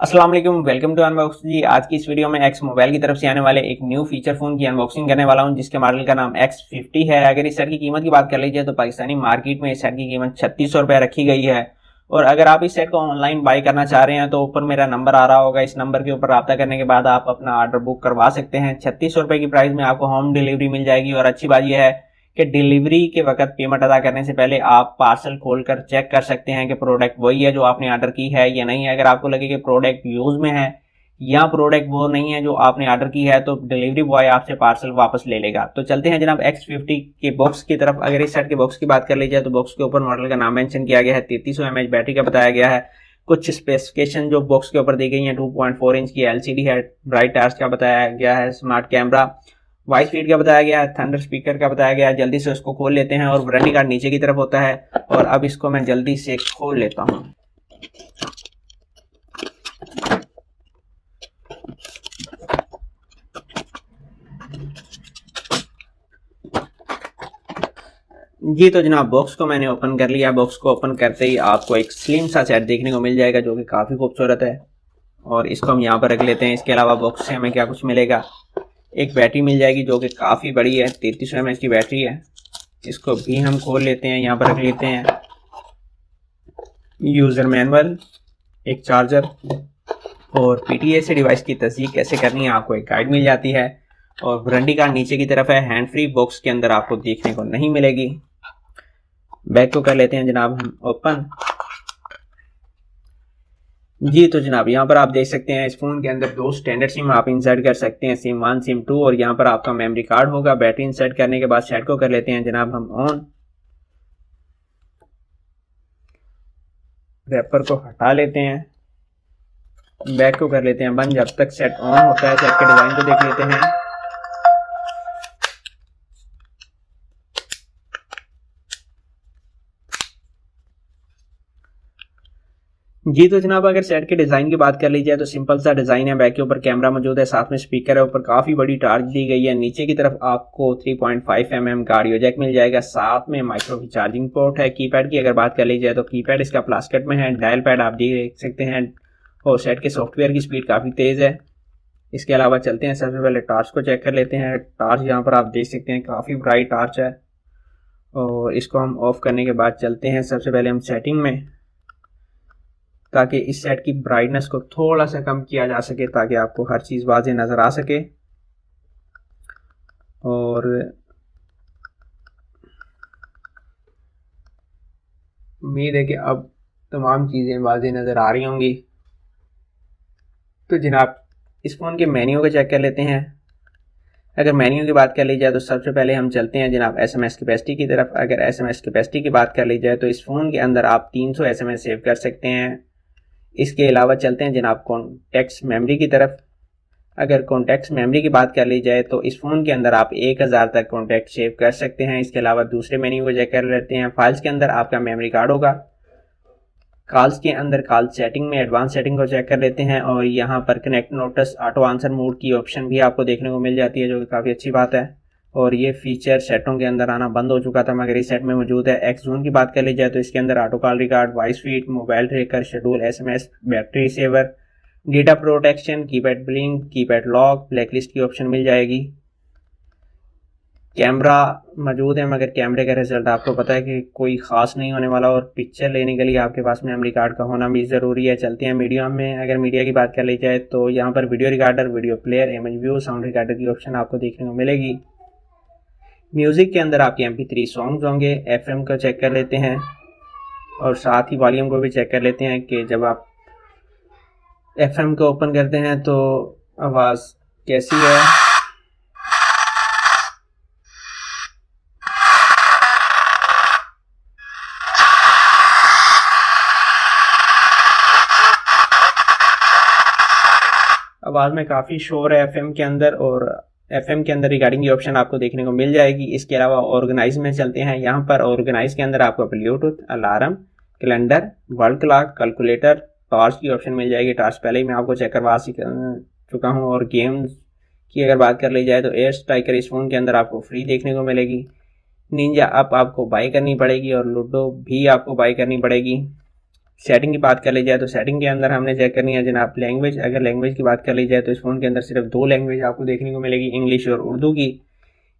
अस्सलाम वालेकुम, welcome to unbox जी। आज की इस वीडियो में एक्स मोबाइल की तरफ से आने वाले एक न्यू फीचर फोन की अनबॉक्सिंग करने वाला हूं, जिसके मॉडल का नाम X50 है। अगर इस सेट की कीमत की बात कर लीजिए तो पाकिस्तानी मार्केट में इस सेट की कीमत 3600 रुपये रखी गई है। और अगर आप इस सेट को ऑनलाइन बाय करना चाह रहे हैं तो ऊपर मेरा नंबर आ रहा होगा, इस नंबर के ऊपर रब्ता करने के बाद आप अपना ऑर्डर बुक करवा सकते हैं। 3600 रुपये की प्राइस में आपको होम डिलीवरी मिल जाएगी। और अच्छी बात यह है कि डिलीवरी के वक्त पेमेंट अदा करने से पहले आप पार्सल खोलकर चेक कर सकते हैं कि प्रोडक्ट वही है जो आपने ऑर्डर की है या नहीं है। अगर आपको लगे कि प्रोडक्ट यूज में है या प्रोडक्ट वो नहीं है जो आपने ऑर्डर की है तो डिलीवरी बॉय आपसे पार्सल वापस ले लेगा। तो चलते हैं जनाब X50 के बॉक्स की तरफ। अगर इस सेट के बॉक्स की बात कर ली जाए तो बॉक्स के ऊपर मॉडल का नाम मेंशन किया गया है, 3300 mAh बैटरी का बताया गया है। कुछ स्पेसिफिकेशन जो बॉक्स के ऊपर दी गई है, 2.4 इंच की LCD है, ब्राइट टच का बताया गया है, स्मार्ट कैमरा, वॉइस फीड का बताया गया है, थंडर स्पीकर का बताया गया है। जल्दी से उसको खोल लेते हैं। और वारंटी कार्ड नीचे की तरफ होता है। और अब इसको मैं जल्दी से खोल लेता हूँ। जी तो जनाब बॉक्स को मैंने ओपन कर लिया। बॉक्स को ओपन करते ही आपको एक स्लिम सा सेट देखने को मिल जाएगा जो कि काफ़ी खूबसूरत है। और इसको हम यहाँ पर रख लेते हैं। इसके अलावा बॉक्स से हमें क्या कुछ मिलेगा, एक बैटरी मिल जाएगी जो कि काफ़ी बड़ी है, 3300 mAh की बैटरी है। इसको भी हम खोल लेते हैं, यहाँ पर रख लेते हैं। यूज़र मैनुअल, एक चार्जर और PTA से डिवाइस की तस्दीक कैसे करनी है आपको एक गाइड मिल जाती है। और वारंटी कार्ड नीचे की तरफ है। हैंड फ्री बॉक्स के अंदर आपको देखने को नहीं मिलेगी। बैग को कर लेते हैं जनाब हम ओपन। जी तो जनाब यहाँ पर आप देख सकते हैं इस फोन के अंदर दो स्टैंडर्ड सिम आप इंसर्ट कर सकते हैं, सिम 1 सिम 2। और यहाँ पर आपका मेमोरी कार्ड होगा। बैटरी इंसर्ट करने के बाद सेट को कर लेते हैं जनाब हम ऑन। रैपर को हटा लेते हैं, बैग को कर लेते हैं बंद। जब तक सेट ऑन होता है सेट के डिजाइन को देख लेते हैं। जी तो जनाब अगर सेट के डिजाइन की बात कर ली जाए तो सिंपल सा डिजाइन है। बैक के ऊपर कैमरा मौजूद है, साथ में स्पीकर है, ऊपर काफी बड़ी टार्च दी गई है। नीचे की तरफ आपको 3.5 mm का ऑडियो जैक मिल जाएगा, साथ में माइक्रो की चार्जिंग पोर्ट है। कीपैड की अगर बात कर ली जाए तो कीपैड इसका प्लास्टिक में है। डायल पैड आप देख सकते हैं। और सेट के सॉफ्टवेयर की स्पीड काफी तेज है। इसके अलावा चलते हैं सबसे पहले टार्च को चेक कर लेते हैं। टार्च यहाँ पर आप देख सकते हैं काफी ब्राइट टार्च है। और इसको हम ऑफ करने के बाद चलते हैं सबसे पहले हम सेटिंग में, ताकि इस सेट की ब्राइटनेस को थोड़ा सा कम किया जा सके ताकि आपको हर चीज़ वाज़ेह नज़र आ सके। और उम्मीद है कि अब तमाम चीज़ें वाज़ेह नज़र आ रही होंगी। तो जनाब इस फ़ोन के मेन्यू को चेक कर लेते हैं। अगर मेन्यू की बात कर ली जाए तो सबसे पहले हम चलते हैं जनाब SMS कैपेसिटी की तरफ। अगर SMS कैपेसिटी की बात कर ली जाए तो इस फ़ोन के अंदर आप 300 SMS सेव कर सकते हैं। इसके अलावा चलते हैं जनाब कॉन्टेक्ट्स मेमोरी की तरफ। अगर कॉन्टेक्ट्स मेमोरी की बात कर ली जाए तो इस फ़ोन के अंदर आप 1000 तक कॉन्टैक्ट सेव कर सकते हैं। इसके अलावा दूसरे मेन्यू को चेक कर लेते हैं। फाइल्स के अंदर आपका मेमोरी कार्ड होगा। कॉल्स के अंदर कॉल सेटिंग में एडवांस सेटिंग को चेक कर लेते हैं। और यहाँ पर connect notice auto answer mode की ऑप्शन भी आपको देखने को मिल जाती है, जो कि काफ़ी अच्छी बात है। और ये फीचर सेटों के अंदर आना बंद हो चुका था, मगर इस सेट में मौजूद है। एक्स जोन की बात कर ली जाए तो इसके अंदर auto call record, voice feed, mobile tracker, schedule, SMS, battery saver, data protection, keypad blink, keypad lock, blacklist की ऑप्शन मिल जाएगी। कैमरा मौजूद है, मगर कैमरे का रिजल्ट आपको पता है कि कोई ख़ास नहीं होने वाला। और पिक्चर लेने के लिए आपके पास मेमोरी कार्ड का होना भी ज़रूरी है। चलते हैं मीडिया में। अगर मीडिया की बात कर ली जाए तो यहाँ पर video recorder, video player, image view, sound recorder की ऑप्शन आपको देखने को मिलेगी। म्यूज़िक के अंदर आपके MP3 सॉन्ग्स होंगे। FM को चेक कर लेते हैं और साथ ही वॉल्यूम को भी चेक कर लेते हैं कि जब आप FM को ओपन करते हैं तो आवाज़ कैसी है। आवाज़ में काफ़ी शोर है FM के अंदर। और FM के अंदर रिकॉर्डिंग की ऑप्शन आपको देखने को मिल जाएगी। इसके अलावा ऑर्गेनाइज में चलते हैं। यहाँ पर ऑर्गेनाइज के अंदर आपको Bluetooth, alarm, calendar, world clock, calculator, torch की ऑप्शन मिल जाएगी। टॉर्च पहले ही मैं आपको चेक करवा चुका हूँ। और गेम्स की अगर बात कर ली जाए तो एयर स्ट्राइकर इस फ़ोन के अंदर आपको फ्री देखने को मिलेगी। निंजा अप आपको बाई करनी पड़ेगी और लूडो भी आपको बाई करनी पड़ेगी। सेटिंग की बात कर ली जाए तो सेटिंग के अंदर हमने चेक करनी है जनाब लैंग्वेज। अगर लैंग्वेज की बात कर ली जाए तो इस फ़ोन के अंदर सिर्फ 2 लैंग्वेज आपको देखने को मिलेगी, इंग्लिश और उर्दू की।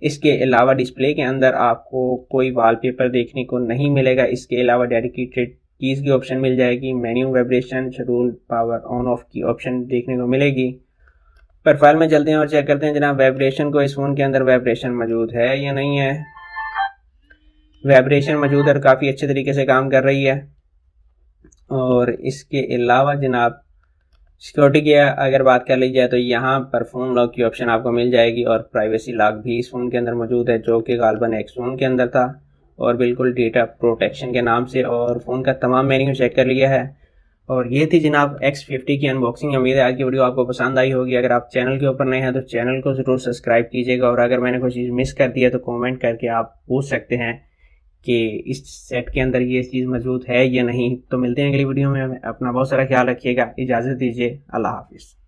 इसके अलावा डिस्प्ले के अंदर आपको कोई वॉलपेपर देखने को नहीं मिलेगा। इसके अलावा डेडिकेटेड कीज़ की ऑप्शन मिल जाएगी, menu, vibration, schedule, power on off की ऑप्शन देखने को मिलेगी। प्रोफाइल में चलते हैं और चेक करते हैं जनाब वाइब्रेशन को, इस फ़ोन के अंदर वाइब्रेशन मौजूद है या नहीं है। वाइब्रेशन मौजूद है और काफ़ी अच्छे तरीके से काम कर रही है। और इसके अलावा जनाब सिक्योरिटी की अगर बात कर ली जाए तो यहाँ पर फ़ोन लॉक की ऑप्शन आपको मिल जाएगी और प्राइवेसी लॉक भी इस फ़ोन के अंदर मौजूद है, जो कि गालबन एक्स फ़ोन के अंदर था और बिल्कुल डेटा प्रोटेक्शन के नाम से। और फ़ोन का तमाम मेन्यू चेक कर लिया है। और ये थी जनाब X50 की अनबॉक्सिंग। उम्मीद है आज की वीडियो आपको पसंद आई होगी। अगर आप चैनल के ऊपर नए हैं तो चैनल को ज़रूर सब्सक्राइब कीजिएगा, और अगर मैंने कोई चीज़ मिस कर दी है तो कमेंट करके आप पूछ सकते हैं कि इस सेट के अंदर ये चीज़ मौजूद है या नहीं। तो मिलते हैं अगली वीडियो में। अपना बहुत सारा ख्याल रखिएगा। इजाज़त दीजिए। अल्लाह हाफिज़।